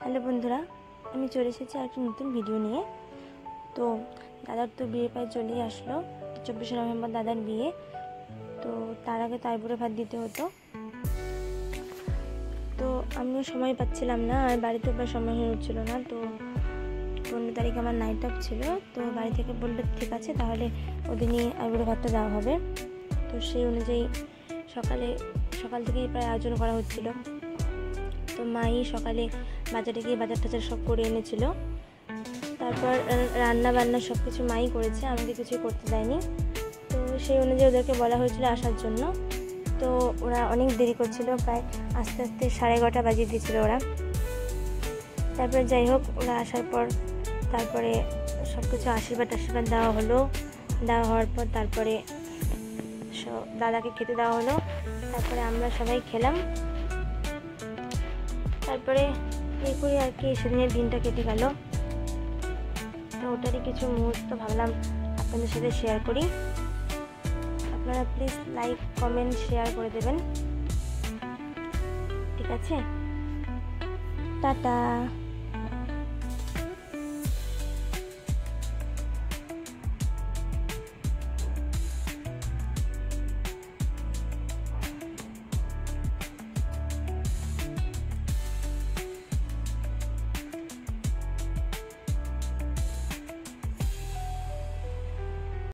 Hello বন্ধুরা, আমি চলে এসেছি একটা নতুন ভিডিও নিয়ে। তো দাদার তো বিয়ে প্রায় চলেই আসলো, 24শে নভেম্বর দাদার বিয়ে। তো তার আগে তো আইবুড়ো ভাত দিতে হতো। তো আমিও সময় পাচ্ছিলাম না, আর বাড়িতে প্রায় সময় হয়ে উঠছিল না। তো 15 তারিখ আমার নাইট অফ ছিল। তো বাড়ি থেকে বললো ঠিক আছে, তাহলে ওদিনই আইবুড়ো ভাতটা দেওয়া হবে। তো সেই অনুযায়ী সকাল থেকেই প্রায় আয়োজন করা হচ্ছিল। তো মাই সকালে বাজারে গিয়ে বাজার টাজার সব করে এনেছিল। তারপর রান্না বান্না সব কিছু মাই করেছে, আমাকে কিছুই করতে দেয়নি। তো সেই অনুযায়ী ওদেরকে বলা হয়েছিল আসার জন্য। তো ওরা অনেক দেরি করছিল, প্রায় আস্তে আস্তে 11:30 বাজিয়ে দিয়েছিল ওরা। তারপরে যাই হোক, ওরা আসার পর তারপরে সব কিছু আশীর্বাদ দেওয়া হলো। দেওয়া হওয়ার পর তারপরে দাদাকে খেতে দেওয়া হলো। তারপরে আমরা সবাই খেলাম। তারপরে এই করে আর কি সেদিনের দিনটা কেটে গেল। তো ওটারই কিছু মুহূর্ত ভাবলাম আপনাদের সাথে শেয়ার করি। আপনারা প্লিজ লাইক, কমেন্ট, শেয়ার করে দেবেন, ঠিক আছে? টাটা।